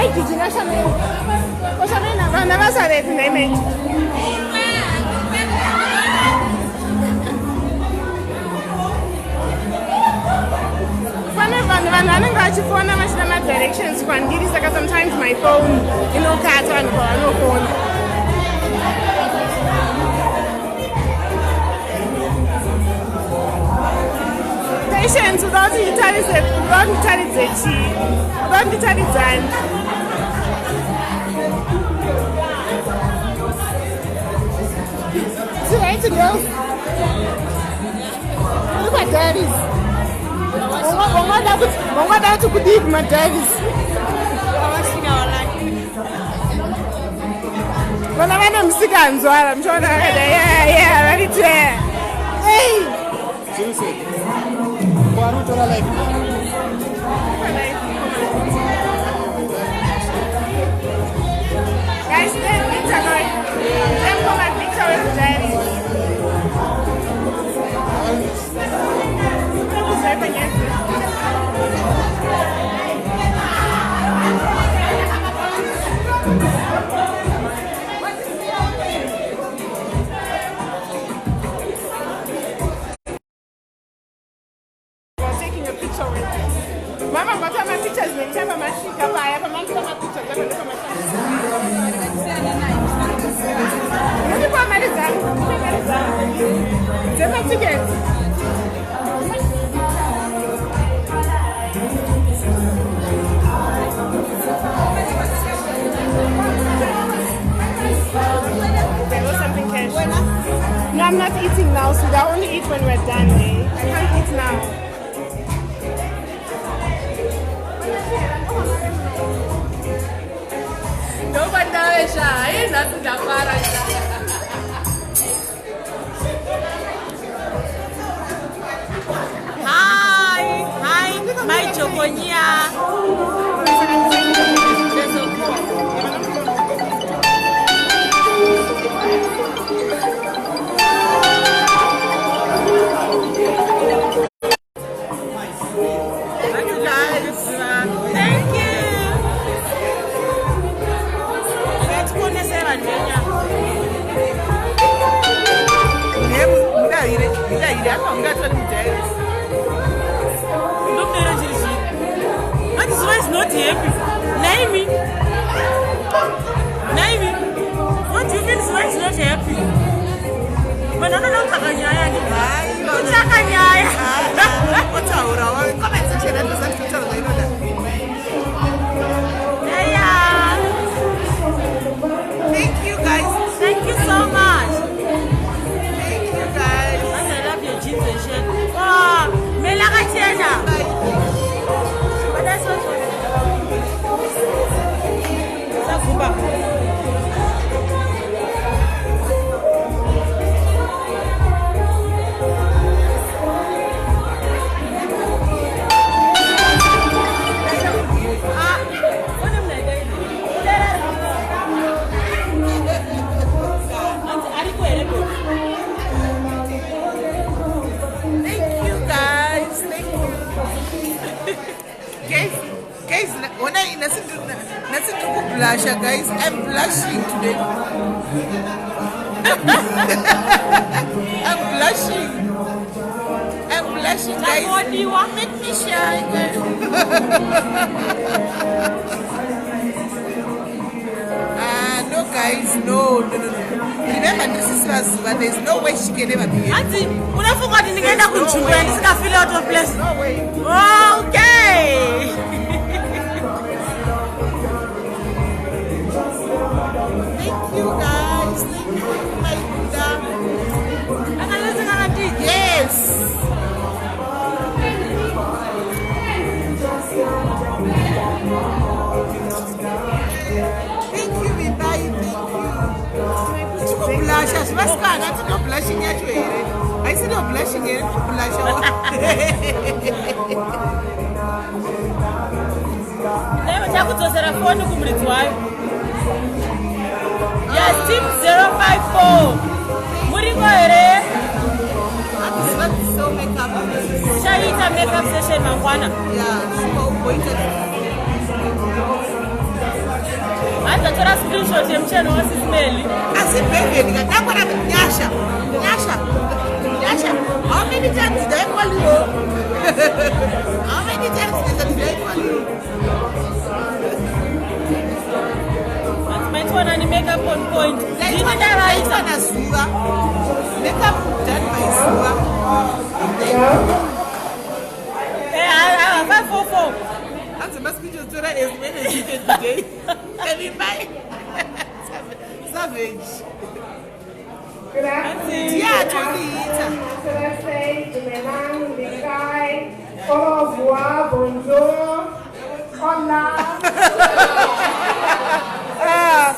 Ai, que dinheiro chamei. Eu chamei na banda, vai saber, nem mente. I'm running back to phone and my directions from Giddy, because sometimes my phone, you know, cards on no phone. Patience without the Italian, without the Italian. See, right to go. Look at daddies. Mama down to good my daddies. When I'm sick, I'm sure yeah, ready to hey. Guys, then picture going. Then come and picture with daddy. Mama, but my pictures may have a machine. I have a man for my pictures. Look at my design. They have to get. There was something cash. No, I'm not eating now, so I only eat when we're done. I can't eat now. Nobody knows shy. Nothing that far. Hi, my Jobonia. Not happy. Naimi. What do you mean is not happy? But no, Takanyaya. Takanyaya. What's our comment section and the center of the Thank you guys. Thank you so much. Thank you guys. I love your jeans and shirt. Oh, Melagatiana. But that's what guys, I'm blushing today. I'm blushing, guys. What do you want? Make me shy, guys. No, guys, no. Remember, this is ZUVA. There's no way she can ever be here. Auntie, when I forgot to get up with you, I feel out of place. No way. Okay. Thank you guys. Thank you, my Buddha. Yes. Thank you, Vibai. Thank you. Blush. That's not blushing yet. I see no blushing yet. Blush. Never talk to us at a phone. Yes, team 054. Muringo ere. So makeup. Shaita makeup session mangwana. Yeah, so appointed. uzatora screenshot yemucheno waSIS MELLY. Asibhedlela ngakwana Nyasha. How many times did I call you? How many times did I call you? That's my turn and makeup on point. Did you right? ZUVA. Makeup done by ZUVA. Hey, I have 544. That's the best picture today is when it's today. Everybody. Savage. Good afternoon. Yeah, Good afternoon. Should I say, Dumelang, Likai, au revoir, bonjour, hola.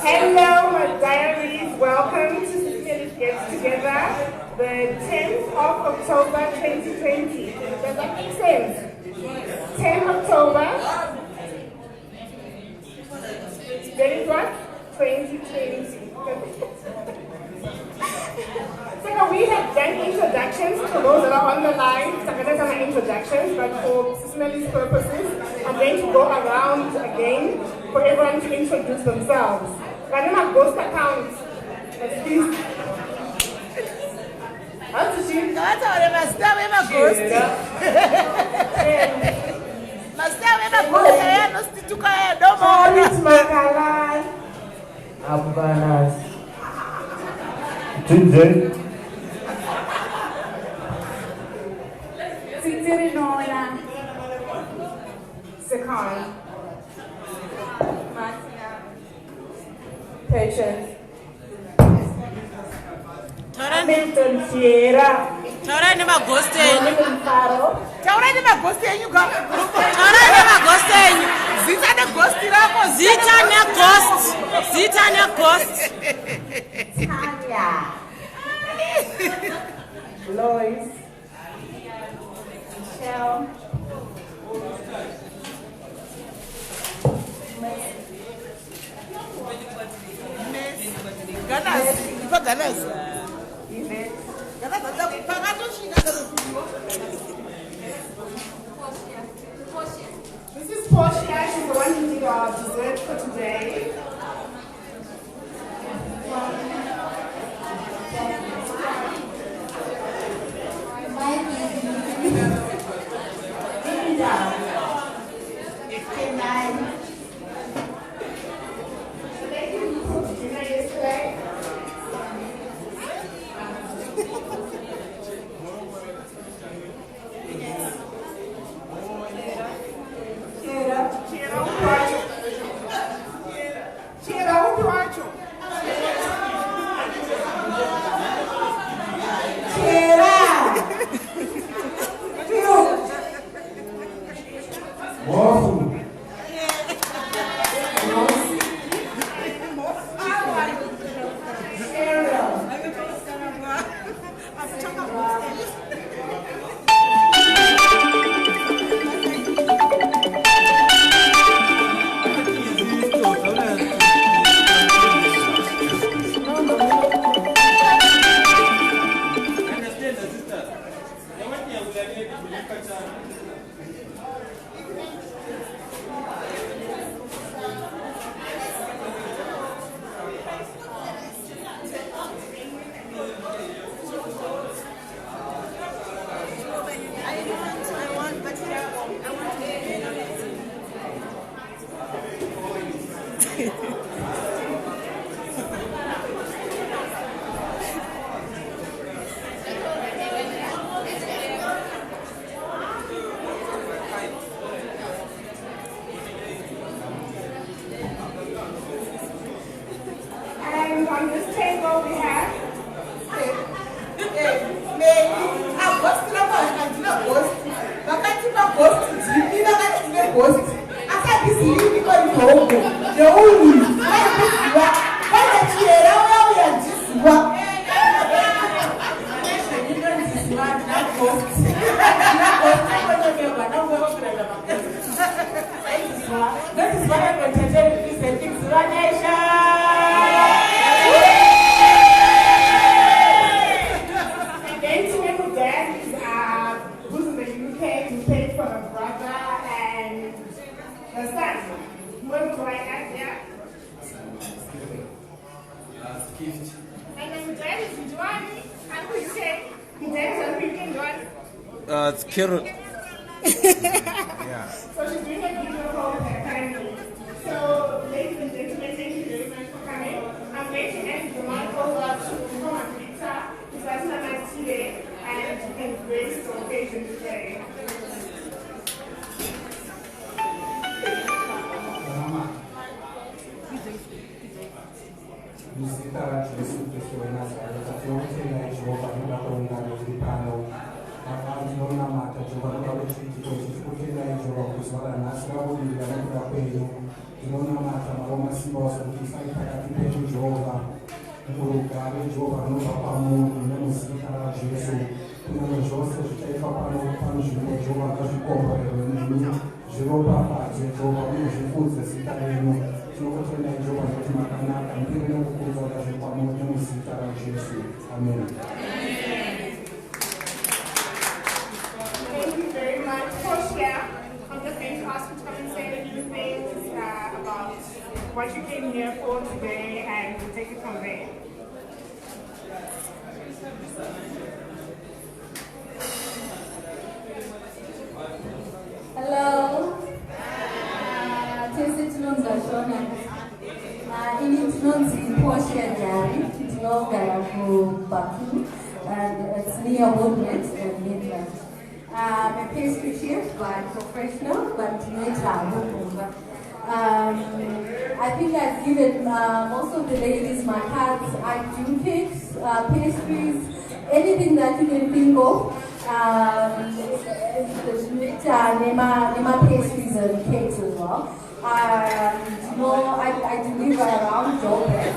Hello, my diaries. Welcome to SIS MELLY's Get Together, the 10th of October 2020. Does that make sense? 10 October. That is what? 2020. So we have done introductions for those that are on the line. So I'm going to do my introductions, but for SIS MELLY's purposes, I'm going to go around again for everyone to introduce themselves. I don't have ghost accounts. Please. How to shoot? That's how they must have a ghost. Must have a ghost. No more. It's Makalan. Abanas. Ginger. Sitirinola. Sakan. Patience. Milton Sierra. Taurani maghost enyu. MAFARO. Taurani maghost enyu ga. Taurani maghost enyu. Zita neghost rako. Zita neghost. Tanya. Lois. Michelle. Ganas. Ipa ganas. Yvette. Ganas ada pagato shina ga. This is Portia. She's the one who did our dessert for today. And on this table we have gift. And then the dad is Juan. And who you say? The dad is African Juan. It's Kiro. So she's doing a video called Apparently. So, ladies and gentlemen, thank you very much for coming. I'm going to ask Juan over to come and pizza. It's last time I see today, and you can grace the occasion today. Visitare Gesù Cristo in Nazareth, che lei Giova, la colonnare di Pano, avanti non amata, Giova, la recita, che lei Giova, che suona la nostra voglia, la pena, non amata, ma Roma si posa, che fai pagati per Giova, colocare Giova, non papà mondo, non si cara Gesù, non è giusto, che fa pano, Giova, che si compra, Giova, Giova, non si forse si taremo. Thank you very much. Portia, I'm just going to ask you to come and say a few things about what you came here for today, and we'll take it from there. Hello. Inonzi Portia Jari, Tinogarafu Baku, and it's near Woodland and Midland. I'm a pastry chef by professional, but later I think I've given most of the ladies my cards. I do cakes, pastries, anything that you can think of. Nema pastries and cakes as well. I deliver around Joburg,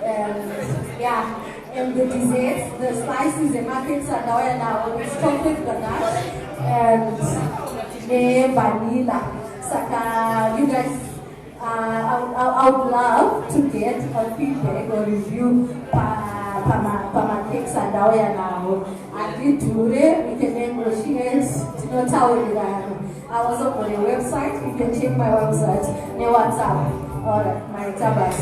and yeah, and the desserts, the slices, the markets are now with chocolate ganache and vanilla. Saka, you guys, I would love to get a feedback or review Pama cakes and now. I did do it, we can negotiate, to not tell you that. I was up on the website, you can check my website, my WhatsApp, or my tablets.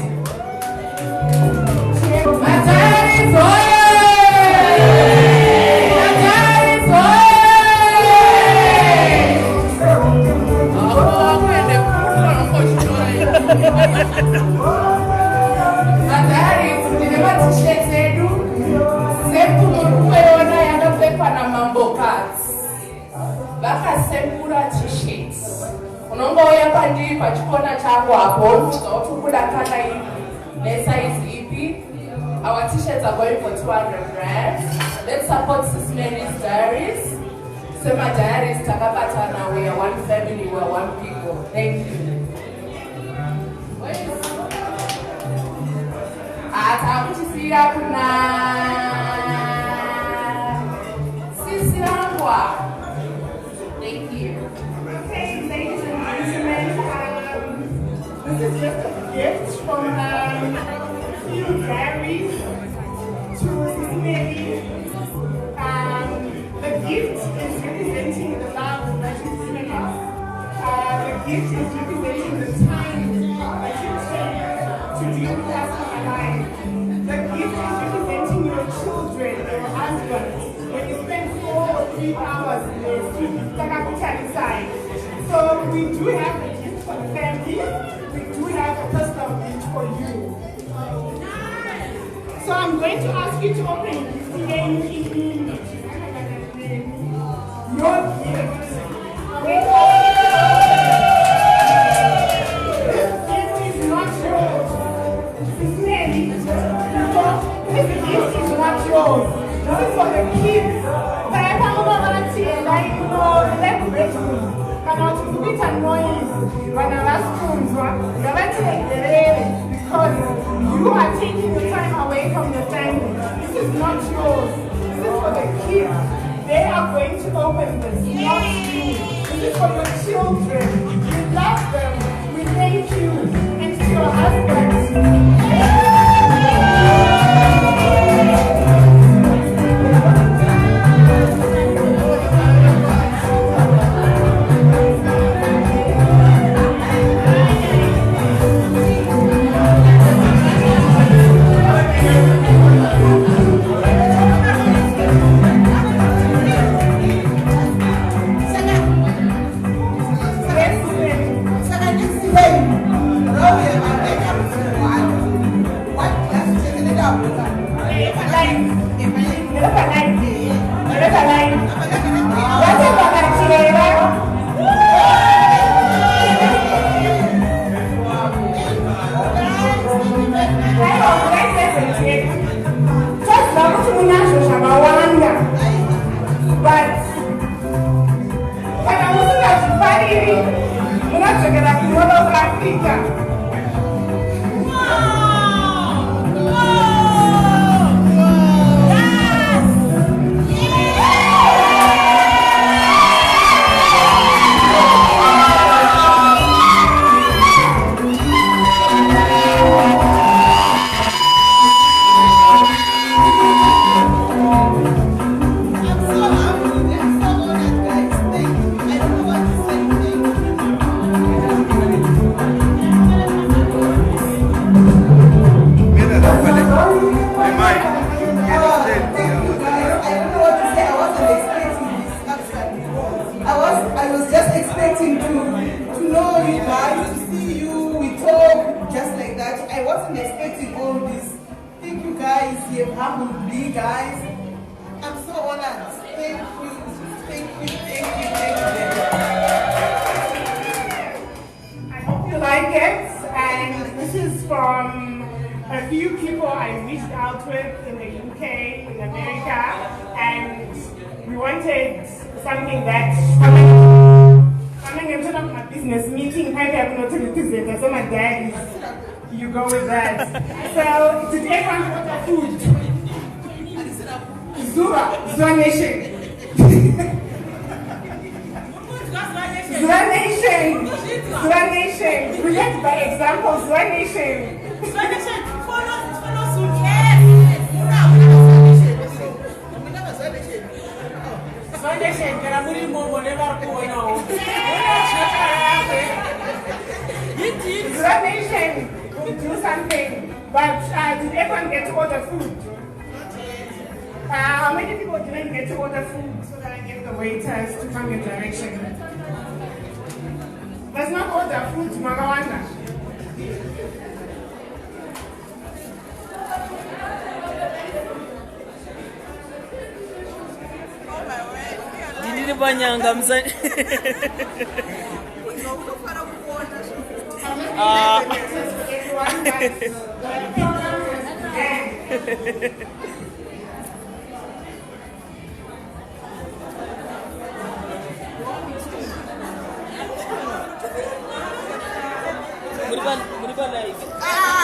T-shirts. Unongoya pandi pachikona chako hapo utakula kana size ipi. Our t-shirts are going for 200 rand. Let's support SIS MELLY's diaries. Sema diaries takapatana, we are one family, we are one people. Thank you. Atakuchisia kuna sisi rangwa. Thank you. Okay, ladies and gentlemen, this is just a gift from few diaries to SIS MELLY. The gift is representing the love that you give us. The gift is representing the time that you take to be with us in our life. The gift is representing your children, your husband. When you spend 4 or 3 hours in the street, inside. So we do have a gift for the family. We do have a personal gift for you. So I'm going to ask you to open your gift. This gift is not yours. SIS MELLY. This gift is not yours. This is for the kids. Because you are taking the time away from your family. This is not yours. This is for the kids. They are going to open this, not you. This is for your children. We love them. We thank you. And to your husbands. Just love to Munasho Shabawanda. But I wasn't as funny. Munasho get up in all of Africa. I was just expecting to know you guys, to see you, we talk just like that. I wasn't expecting all this. Thank you guys, you have humbled me guys. I'm so honored. Thank you, thank you, thank you, thank you. I hope you like it, and this is from a few people I reached out with in the UK, in America, and we wanted something that's coming into my business meeting. I have no to so my dad is, you go with that. So did everyone order food? ZUVA Nation. ZUVA Nation. ZUVA Nation. We let by example, ZUVA Nation. ZUVA Nation, follow suit. Yes. ZUVA Nation, can I put him over Liverpool now? ZUVA Nation will do something, but did everyone get to order food? How many people didn't get to order food so that I get the waiters to come your direction? Let's not order food, Magawanda. Didn't banyanga mzani. Beriban live.